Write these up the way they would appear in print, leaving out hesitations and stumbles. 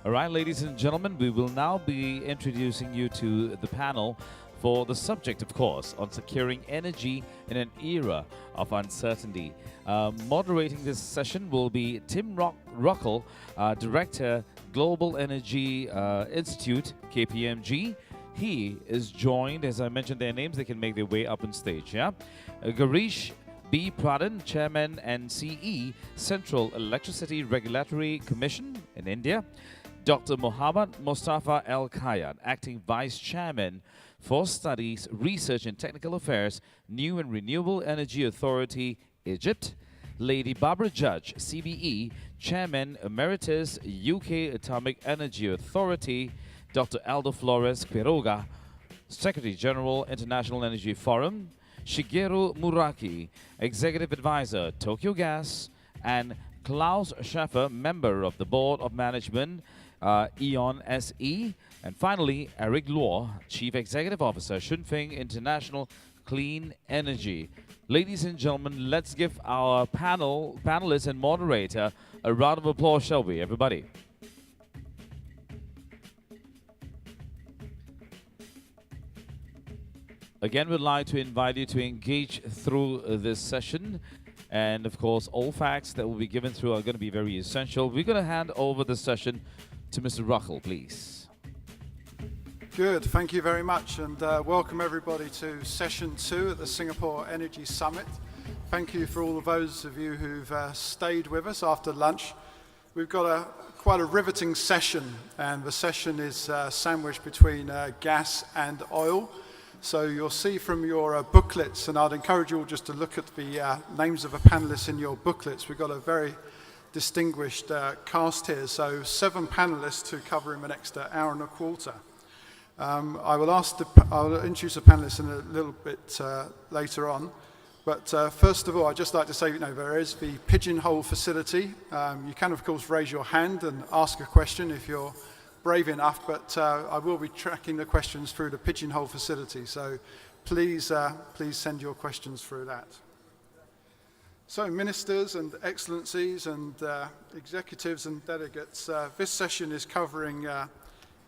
All right, ladies and gentlemen, we will now be introducing you to the panel for the subject, of course, on securing energy in an era of uncertainty. Moderating this session will be Tim Ruckel, Director, Global Energy Institute, KPMG. He is joined, as I mentioned their names, they can make their way up on stage, yeah? Garish B. Pradhan, Chairman and CE, Central Electricity Regulatory Commission in India. Dr. Mohammad Mustafa Al Kayat, Acting Vice Chairman for Studies, Research and Technical Affairs, New and Renewable Energy Authority, Egypt. Lady Barbara Judge, CBE, Chairman Emeritus, UK Atomic Energy Authority. Dr. Aldo Flores Quiroga, Secretary General, International Energy Forum. Shigeru Muraki, Executive Advisor, Tokyo Gas. And Klaus Schaffer, Member of the Board of Management, Eon SE. And finally, Eric Luo, Chief Executive Officer, Shunfeng International Clean Energy. Ladies and gentlemen, let's give our panelists and moderator a round of applause, shall we, everybody? Again, we'd like to invite you to engage through this session. And of course, all facts that will be given through are going to be very essential. We're going to hand over the session to Mr. Ruckel, please. Good, thank you very much, and welcome everybody to session 2 at the Singapore Energy Summit. Thank you for all of those of you who've stayed with us after lunch. We've got quite a riveting session, and the session is sandwiched between gas and oil. So you'll see from your booklets, and I'd encourage you all just to look at the names of the panelists in your booklets. We've got a very distinguished cast here, so 7 panelists to cover in the next hour and a quarter. I'll introduce the panelists in a little bit later on. But first of all, I'd just like to say, there is the Pigeonhole facility. You can, of course, raise your hand and ask a question if you're brave enough, but I will be tracking the questions through the Pigeonhole facility. So please send your questions through that. So ministers and excellencies and executives and delegates, this session is covering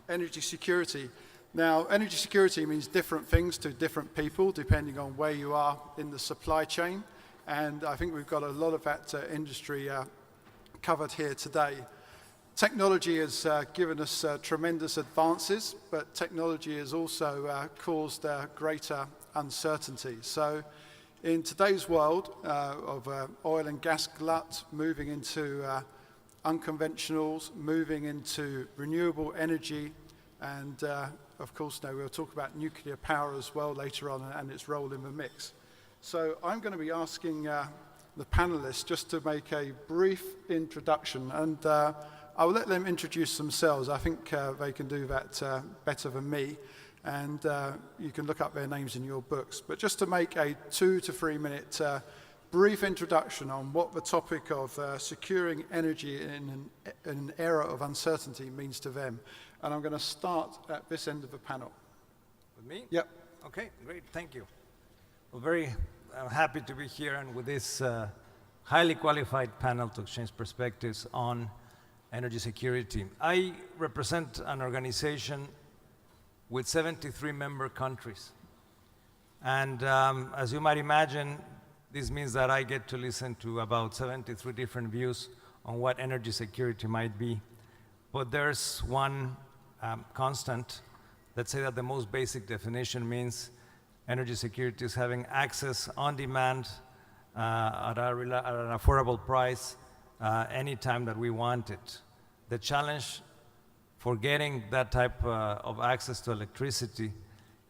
energy security. Now, energy security means different things to different people depending on where you are in the supply chain. And I think we've got a lot of that industry covered here today. Technology has given us tremendous advances, but technology has also caused greater uncertainty. So in today's world of oil and gas glut, moving into unconventionals, moving into renewable energy, and of course now we'll talk about nuclear power as well later on and its role in the mix. So I'm going to be asking the panelists just to make a brief introduction, and I will let them introduce themselves. I think they can do that better than me, and you can look up their names in your books. But just to make a 2 to 3 minute brief introduction on what the topic of securing energy in an era of uncertainty means to them. And I'm going to start at this end of the panel. With me? Yep. Okay, great, thank you. Well, very happy to be here and with this highly qualified panel to exchange perspectives on energy security. I represent an organization with 73 member countries. And as you might imagine, this means that I get to listen to about 73 different views on what energy security might be. But there's one constant. Let's say that the most basic definition means energy security is having access on demand at an affordable price anytime that we want it. The challenge for getting that type of access to electricity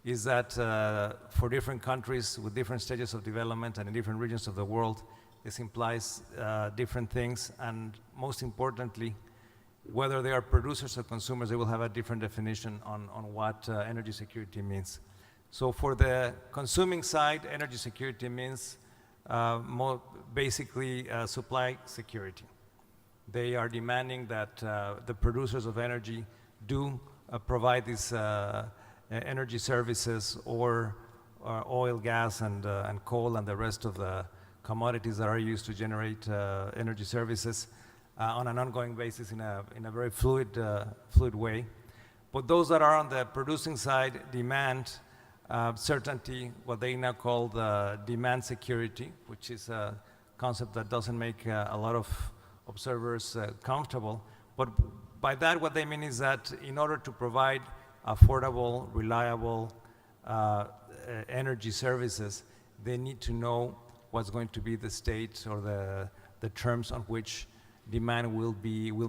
is that for different countries with different stages of development and in different regions of the world, this implies different things, and most importantly, whether they are producers or consumers, they will have a different definition on what energy security means. So for the consuming side, energy security means more basically supply security. They are demanding that the producers of energy do provide these energy services or oil, gas, and coal and the rest of the commodities that are used to generate energy services on an ongoing basis in a very fluid way. But those that are on the producing side demand certainty, what they now call the demand security, which is a concept that doesn't make a lot of observers comfortable. But by that, what they mean is that in order to provide affordable, reliable energy services, they need to know what's going to be the state or the terms on which demand will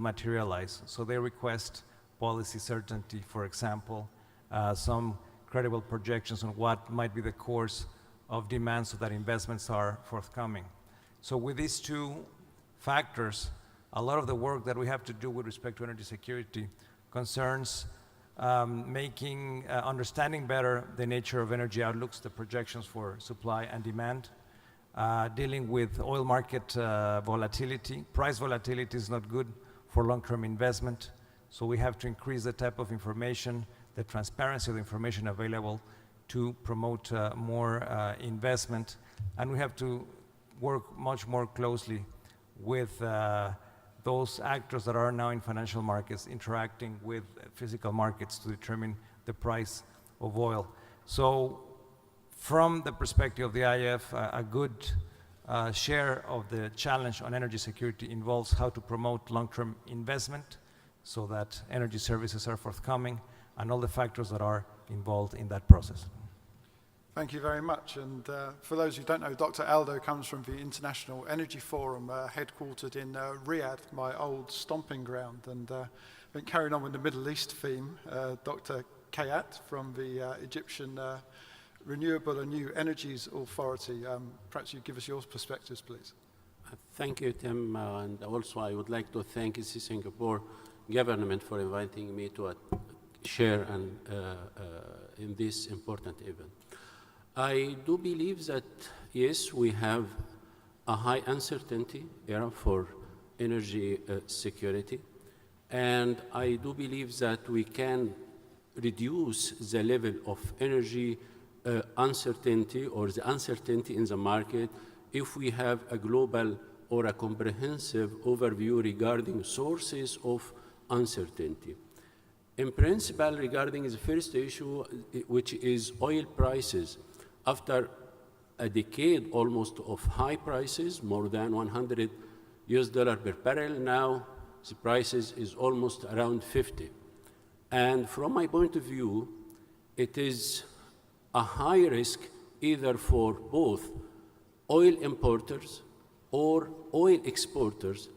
materialize. So they request policy certainty, for example, some credible projections on what might be the course of demand so that investments are forthcoming. So with these two factors, a lot of the work that we have to do with respect to energy security concerns understanding better the nature of energy outlooks, the projections for supply and demand, dealing with oil market volatility. Price volatility is not good for long-term investment, so we have to increase the type of information, the transparency of the information available to promote more investment, and we have to work much more closely with those actors that are now in financial markets interacting with physical markets to determine the price of oil. So from the perspective of the IF, a good share of the challenge on energy security involves how to promote long-term investment so that energy services are forthcoming and all the factors that are involved in that process. Thank you very much. And for those who don't know, Dr. Aldo comes from the International Energy Forum, headquartered in Riyadh, my old stomping ground. And I think carrying on with the Middle East theme, Dr. Kayat from the Egyptian Renewable and New Energies Authority. Perhaps you give us your perspectives, please. Thank you, Tim. And also I would like to thank the Singapore government for inviting me to share in this important event. I do believe that, yes, we have a high uncertainty era for energy security, and I do believe that we can reduce the level of energy uncertainty or the uncertainty in the market if we have a global or a comprehensive overview regarding sources of uncertainty. In principle, regarding the first issue, which is oil prices, after a decade almost of high prices, more than $100 per barrel, now the prices is almost around 50. And from my point of view, it is a high risk either for both oil importers or oil exporters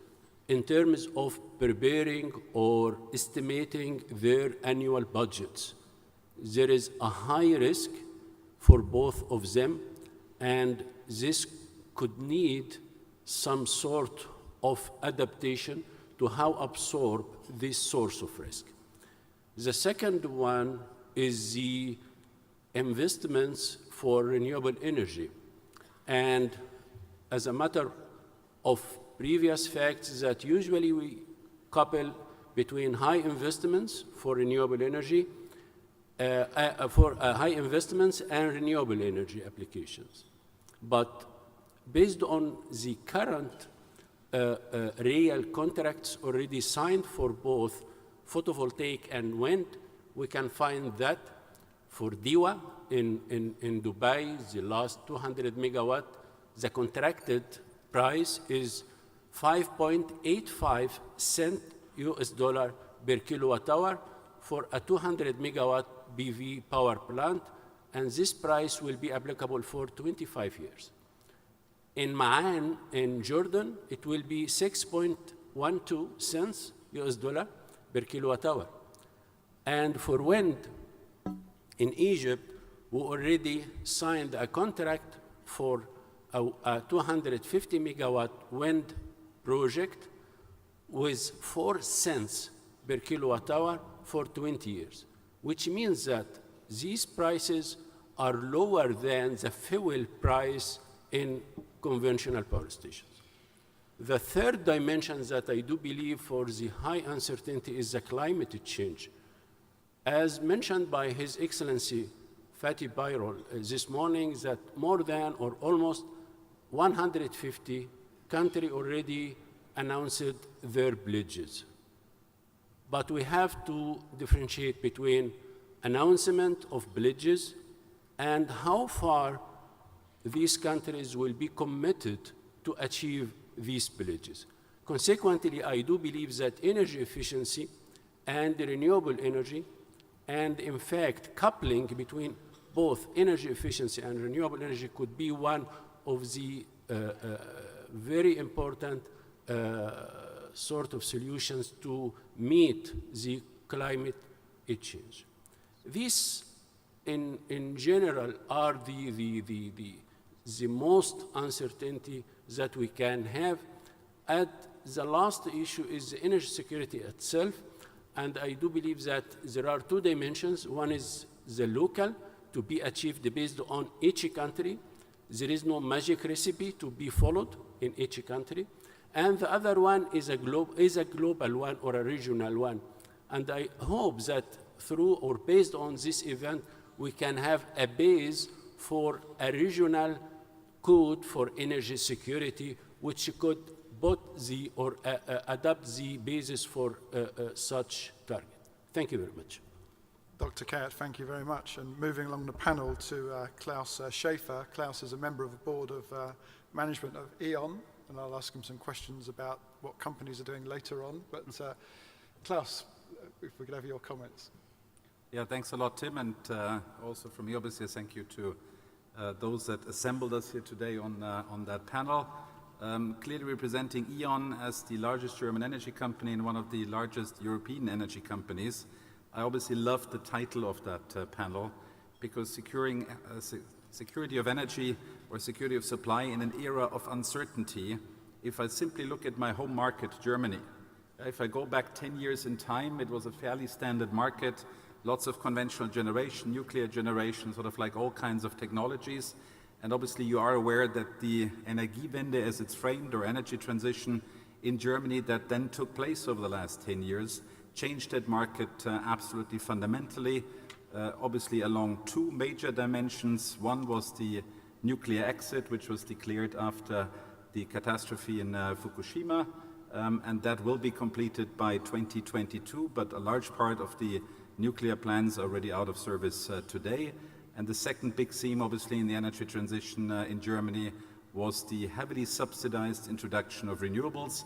in terms of preparing or estimating their annual budgets. There is a high risk for both of them, and this could need some sort of adaptation to how absorb this source of risk. The second one is the investments for renewable energy. And as a matter of previous facts that usually we couple between high investments for renewable energy high investments and renewable energy applications. But based on the current real contracts already signed for both photovoltaic and wind, we can find that for DEWA in Dubai, the last 200 megawatt, the contracted price is 5.85 cents US dollar per kilowatt hour for a 200 megawatt PV power plant, and this price will be applicable for 25 years. In Ma'an, in Jordan, it will be 6.12 cents US dollar per kilowatt hour. And for wind, in Egypt, we already signed a contract for a 250 megawatt wind project with 4 cents per kilowatt hour for 20 years, which means that these prices are lower than the fuel price in conventional power stations. The third dimension that I do believe for the high uncertainty is the climate change. As mentioned by His Excellency Fatih Birol this morning, that more than or almost 150 countries already announced their pledges. But we have to differentiate between announcement of pledges and how far these countries will be committed to achieve these pledges. Consequently, I do believe that energy efficiency and renewable energy, and in fact, coupling between both energy efficiency and renewable energy could be one of the very important sort of solutions to meet the climate change. These, in general, are the most uncertainty that we can have. And the last issue is the energy security itself. And I do believe that there are two dimensions. One is the local, to be achieved based on each country. There is no magic recipe to be followed in each country. And the other one is a global one or a regional one. And I hope that through or based on this event, we can have a base for a regional code for energy security, which could put the or adapt the basis for such target. Thank you very much. Dr. Kayat, thank you very much. And moving along the panel to Klaus Schäfer. Klaus is a member of the board of management of Eon, and I'll ask him some questions about what companies are doing later on. But Klaus, if we could have your comments. Yeah, thanks a lot, Tim, and also from me, obviously, thank you to those that assembled us here today on that panel. Clearly representing Eon as the largest German energy company and one of the largest European energy companies. I obviously love the title of that panel, because securing security of energy or security of supply in an era of uncertainty, if I simply look at my home market, Germany, if I go back 10 years in time, it was a fairly standard market, lots of conventional generation, nuclear generation, sort of like all kinds of technologies. And obviously you are aware that the Energiewende, as it's framed, or energy transition in Germany that then took place over the last 10 years, changed that market absolutely fundamentally, obviously along two major dimensions. One was the nuclear exit, which was declared after the catastrophe in Fukushima, and that will be completed by 2022, but a large part of the nuclear plants are already out of service today. And the second big theme, obviously, in the energy transition in Germany was the heavily subsidized introduction of renewables.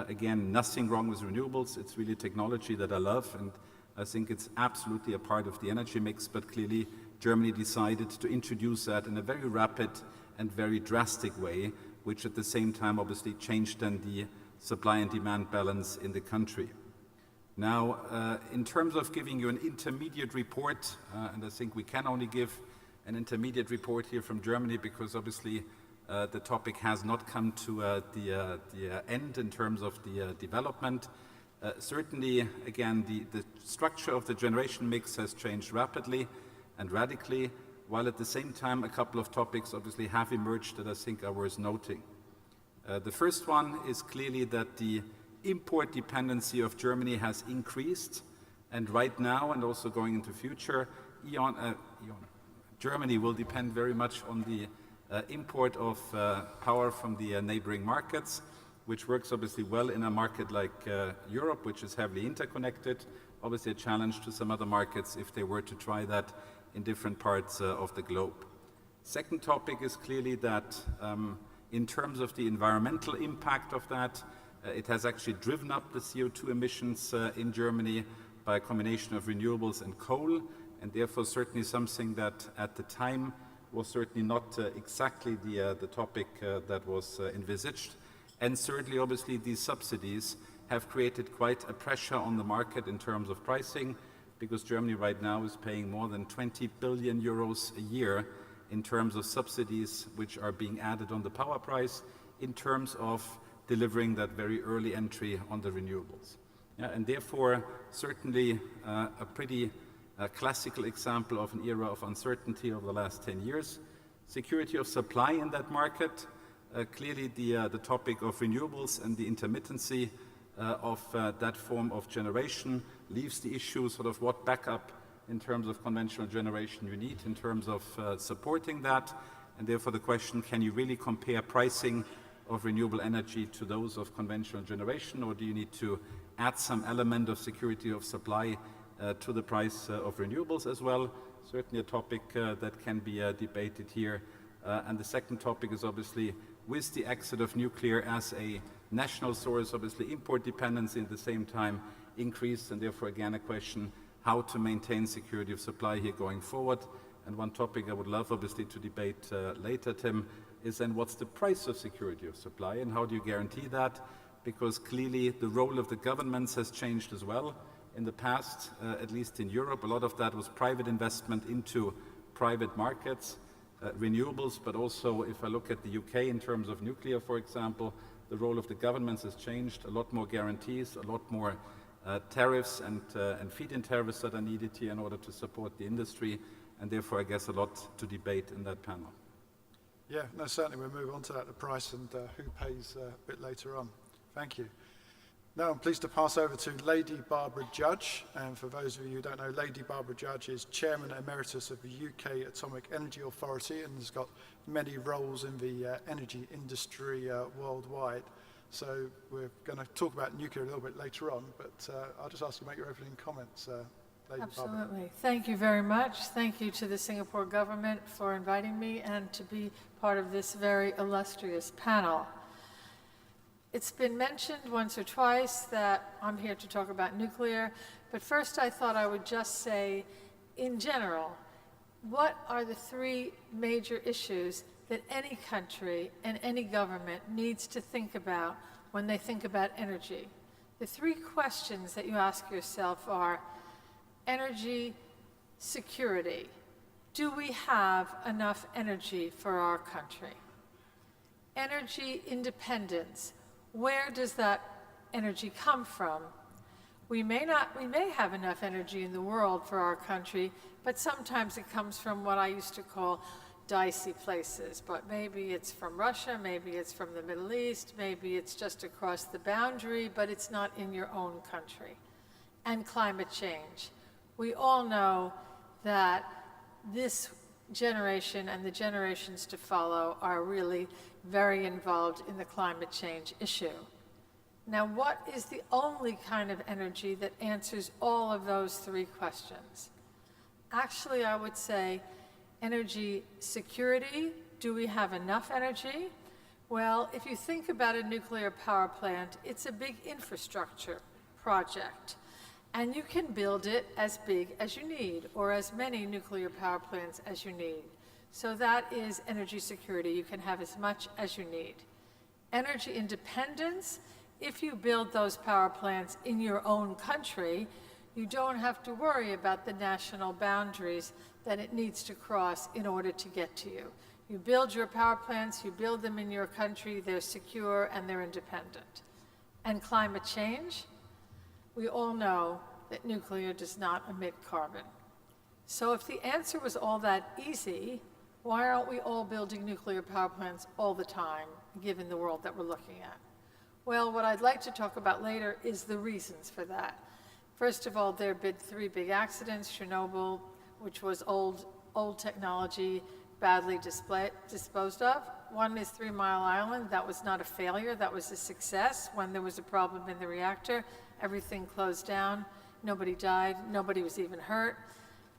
Again, nothing wrong with renewables. It's really technology that I love, and I think it's absolutely a part of the energy mix, but clearly Germany decided to introduce that in a very rapid and very drastic way, which at the same time obviously changed then the supply and demand balance in the country. Now, in terms of giving you an intermediate report, and I think we can only give an intermediate report here from Germany because obviously the topic has not come to the end in terms of the development. Certainly, again, the structure of the generation mix has changed rapidly and radically, while at the same time a couple of topics obviously have emerged that I think are worth noting. The first one is clearly that the import dependency of Germany has increased, and right now and also going into future, Germany will depend very much on the import of power from the neighboring markets, which works obviously well in a market like Europe, which is heavily interconnected. Obviously a challenge to some other markets if they were to try that in different parts of the globe. Second topic is clearly that in terms of the environmental impact of that, it has actually driven up the CO2 emissions in Germany by a combination of renewables and coal, and therefore certainly something that at the time was certainly not exactly the topic that was envisaged. And thirdly, obviously, these subsidies have created quite a pressure on the market in terms of pricing, because Germany right now is paying more than 20 billion euros a year in terms of subsidies which are being added on the power price in terms of delivering that very early entry on the renewables. And therefore, certainly a pretty classical example of an era of uncertainty over the last 10 years. Security of supply in that market, clearly the topic of renewables and the intermittency of that form of generation leaves the issue sort of what backup in terms of conventional generation you need in terms of supporting that. And therefore the question, can you really compare pricing of renewable energy to those of conventional generation, or do you need to add some element of security of supply to the price of renewables as well? Certainly a topic that can be debated here. And the second topic is obviously, with the exit of nuclear as a national source, obviously import dependency at the same time increased, and therefore again a question how to maintain security of supply here going forward. And one topic I would love obviously to debate later, Tim, is then what's the price of security of supply and how do you guarantee that? Because clearly the role of the governments has changed as well. In the past, at least in Europe, a lot of that was private investment into private markets, renewables, but also if I look at the UK in terms of nuclear, for example, the role of the governments has changed, a lot more guarantees, a lot more tariffs and feed-in tariffs that are needed here in order to support the industry, and therefore I guess a lot to debate in that panel. Yeah, no, certainly we'll move on to that, the price and who pays a bit later on. Thank you. Now I'm pleased to pass over to Lady Barbara Judge. And for those of you who don't know, Lady Barbara Judge is Chairman Emeritus of the UK Atomic Energy Authority and has got many roles in the energy industry worldwide. So we're going to talk about nuclear a little bit later on, but I'll just ask you to make your opening comments, Lady Barbara. Absolutely. Thank you very much. Thank you to the Singapore government for inviting me and to be part of this very illustrious panel. It's been mentioned once or twice that I'm here to talk about nuclear, but first I thought I would just say, in general, what are the three major issues that any country and any government needs to think about when they think about energy? The three questions that you ask yourself are energy security. Do we have enough energy for our country? Energy independence. Where does that energy come from? We may have enough energy in the world for our country, but sometimes it comes from what I used to call dicey places. But maybe it's from Russia, maybe it's from the Middle East, maybe it's just across the boundary, but it's not in your own country. And climate change. We all know that this generation and the generations to follow are really very involved in the climate change issue. Now, what is the only kind of energy that answers all of those three questions? Actually, I would say energy security. Do we have enough energy? Well, if you think about a nuclear power plant, it's a big infrastructure project. And you can build it as big as you need, or as many nuclear power plants as you need. So that is energy security. You can have as much as you need. Energy independence, if you build those power plants in your own country, you don't have to worry about the national boundaries that it needs to cross in order to get to you. You build your power plants, you build them in your country, they're secure and they're independent. And climate change, we all know that nuclear does not emit carbon. So if the answer was all that easy, why aren't we all building nuclear power plants all the time, given the world that we're looking at? Well, what I'd like to talk about later is the reasons for that. First of all, there have been three big accidents. Chernobyl, which was old technology, badly disposed of. One is 3 Mile Island. That was not a failure, that was a success. When there was a problem in the reactor, everything closed down, nobody died, nobody was even hurt.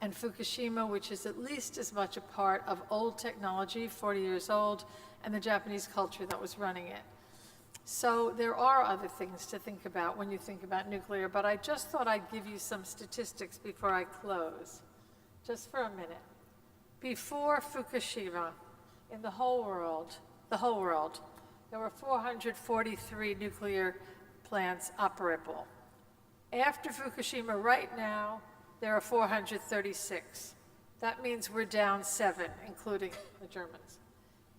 And Fukushima, which is at least as much a part of old technology, 40 years old, and the Japanese culture that was running it. So there are other things to think about when you think about nuclear, but I just thought I'd give you some statistics before I close, just for a minute. Before Fukushima, in the whole world, there were 443 nuclear plants operable. After Fukushima, right now, there are 436. That means we're down 7, including the Germans.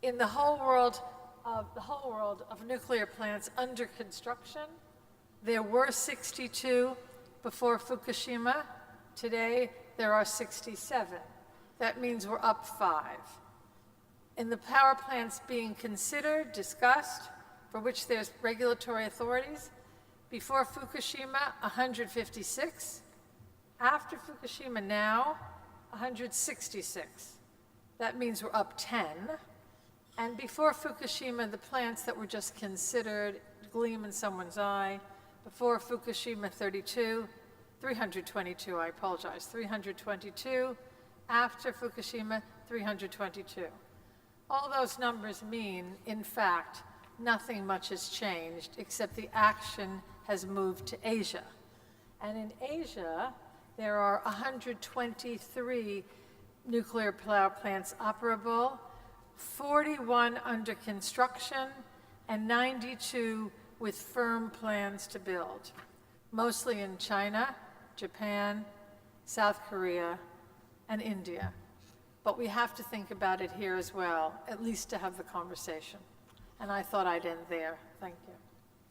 In the whole world of nuclear plants under construction, there were 62 before Fukushima. Today, there are 67. That means we're up 5. In the power plants being considered, discussed, for which there's regulatory authorities, before Fukushima, 156. After Fukushima now, 166. That means we're up 10. And before Fukushima, the plants that were just considered gleam in someone's eye. Before Fukushima 322, I apologize, 322. After Fukushima, 322. All those numbers mean, in fact, nothing much has changed except the action has moved to Asia. And in Asia, there are 123 nuclear power plants operable, 41 under construction, and 92 with firm plans to build, mostly in China, Japan, South Korea, and India. But we have to think about it here as well, at least to have the conversation. And I thought I'd end there. Thank you.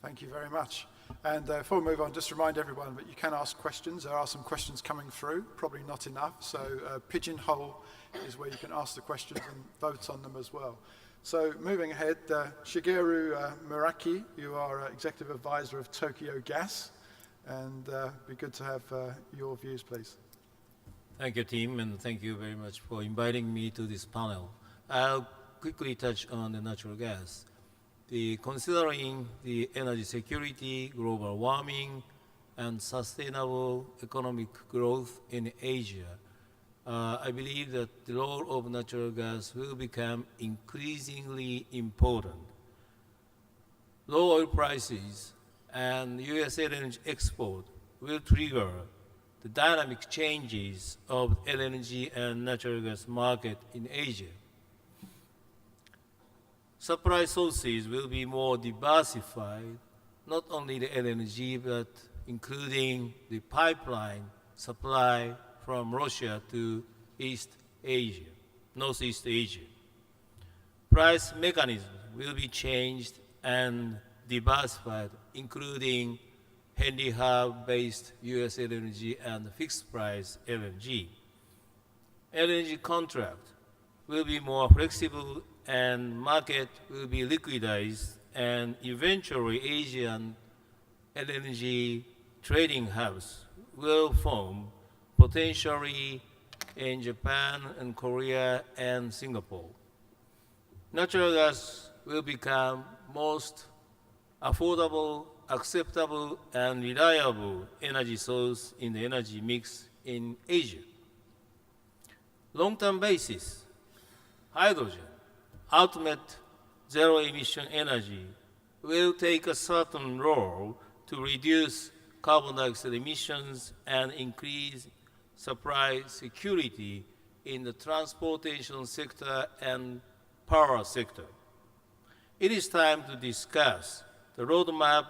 Thank you very much. And before we move on, just remind everyone that you can ask questions. There are some questions coming through, probably not enough. So Pigeonhole is where you can ask the questions and vote on them as well. So moving ahead, Shigeru Muraki, you are Executive Advisor of Tokyo Gas. And it'd be good to have your views, please. Thank you, Tim, and thank you very much for inviting me to this panel. I'll quickly touch on the natural gas. Considering the energy security, global warming, and sustainable economic growth in Asia, I believe that the role of natural gas will become increasingly important. Low oil prices and U.S. LNG export will trigger the dynamic changes of LNG and natural gas market in Asia. Supply sources will be more diversified, not only the LNG, but including the pipeline supply from Russia to East Asia, Northeast Asia. Price mechanisms will be changed and diversified, including Henry Hub-based US LNG and fixed-price LNG. LNG contract will be more flexible and market will be liquidized, and eventually Asian LNG trading hubs will form, potentially in Japan and Korea and Singapore. Natural gas will become most affordable, acceptable, and reliable energy source in the energy mix in Asia. Long-term basis, hydrogen, ultimate zero-emission energy, will take a certain role to reduce carbon dioxide emissions and increase supply security in the transportation sector and power sector. It is time to discuss the roadmap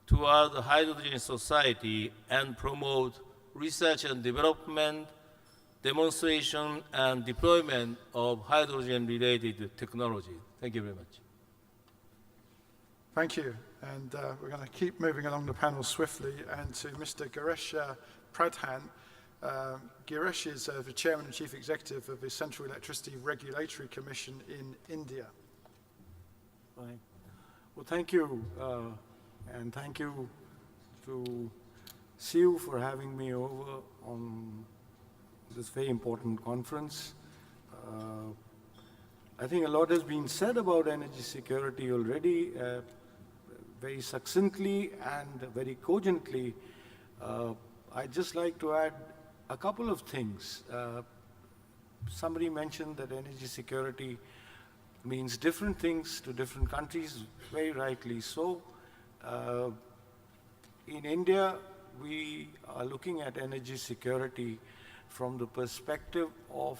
toward the hydrogen society and promote research and development, demonstration, and deployment of hydrogen-related technology. Thank you very much. Thank you. And we're going to keep moving along the panel swiftly. And to Mr. Giresh Pradhan. Giresh is the Chairman and Chief Executive of the Central Electricity Regulatory Commission in India. Right. Well, thank you. And thank you to SIEW for having me over on this very important conference. I think a lot has been said about energy security already, very succinctly and very cogently. I'd just like to add a couple of things. Somebody mentioned that energy security means different things to different countries, very rightly so. In India, we are looking at energy security from the perspective of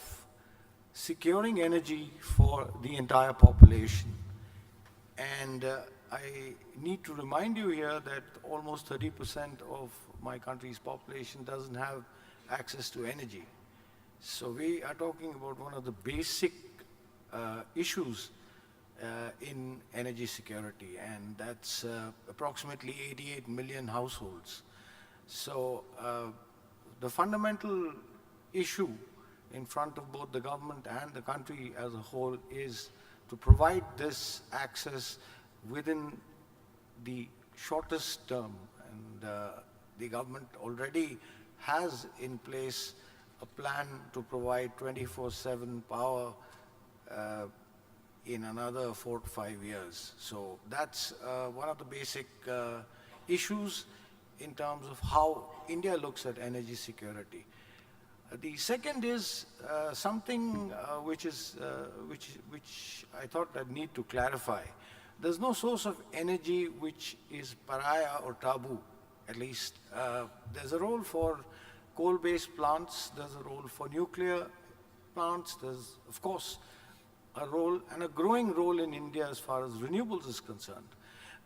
securing energy for the entire population. And I need to remind you here that almost 30% of my country's population doesn't have access to energy. So we are talking about one of the basic issues in energy security, and that's approximately 88 million households. So the fundamental issue in front of both the government and the country as a whole is to provide this access within the shortest term. And the government already has in place a plan to provide 24/7 power in another 4 to 5 years. So that's one of the basic issues in terms of how India looks at energy security. The second is something which I thought I need to clarify. There's no source of energy which is pariah or taboo, at least. There's a role for coal-based plants, there's a role for nuclear plants, there's, of course, a role and a growing role in India as far as renewables is concerned.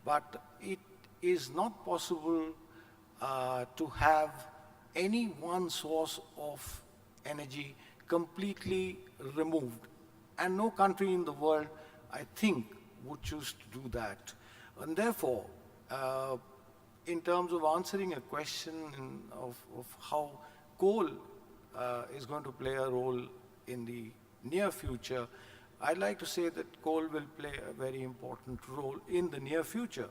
But it is not possible to have any one source of energy completely removed. And no country in the world, I think, would choose to do that. And therefore, in terms of answering a question of how coal is going to play a role in the near future, I'd like to say that coal will play a very important role in the near future.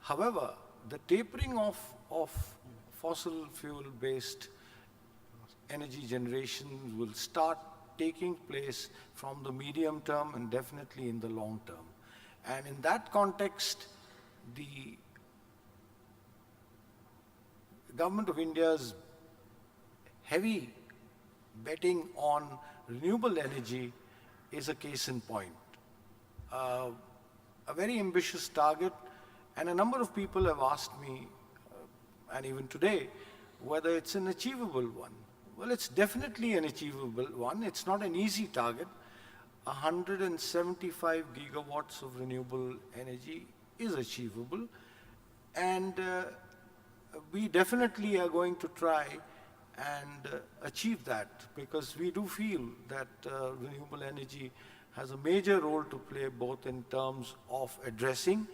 However, the tapering of fossil fuel-based energy generation will start taking place from the medium term and definitely in the long term. And in that context, the Government of India's heavy betting on renewable energy is a case in point. A very ambitious target, and a number of people have asked me, and even today, whether it's an achievable one. Well, it's definitely an achievable one. It's not an easy target. 175 gigawatts of renewable energy is achievable, and we definitely are going to try and achieve that, because we do feel that renewable energy has a major role to play both in terms of addressing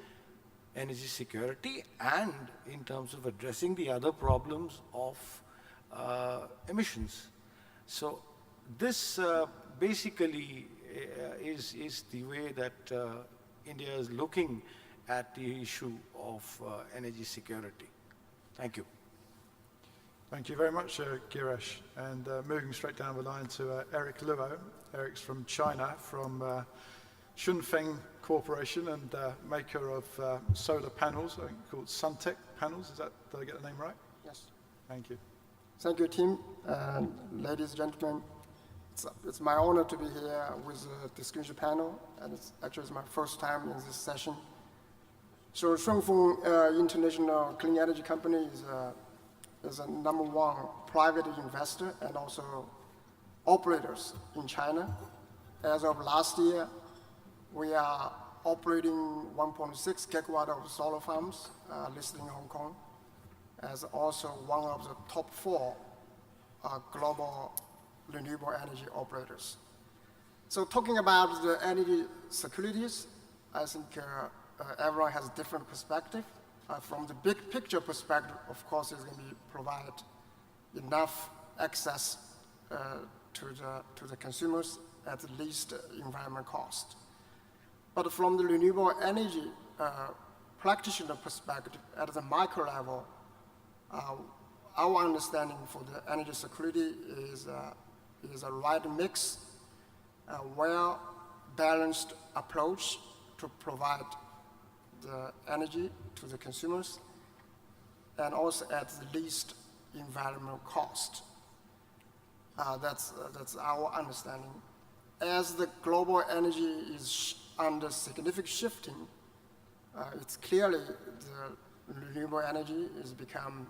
energy security and in terms of addressing the other problems of emissions. So this basically is the way that India is looking at the issue of energy security. Thank you. Thank you very much, Girish. And moving straight down the line to Eric Luo. Eric's from China, from Shunfeng Corporation, and maker of solar panels, I think called Suntech panels. Did I get the name right? Yes. Thank you. Thank you, Tim. And ladies and gentlemen, it's my honor to be here with the discussion panel, and it's my first time in this session. So Shunfeng International Clean Energy Company is a #1 private investor and also operators in China. As of last year, we are operating 1.6 gigawatt of solar farms listed in Hong Kong, as also one of the top 4 global renewable energy operators. So talking about the energy securities, I think everyone has a different perspective. From the big picture perspective, of course, it's going to provide enough access to the consumers at the least environment cost. But from the renewable energy practitioner perspective, at the micro level, our understanding for the energy security is a right mix, a well-balanced approach to provide the energy to the consumers, and also at the least environmental cost. That's our understanding. As the global energy is under significant shifting, it's clearly the renewable energy is become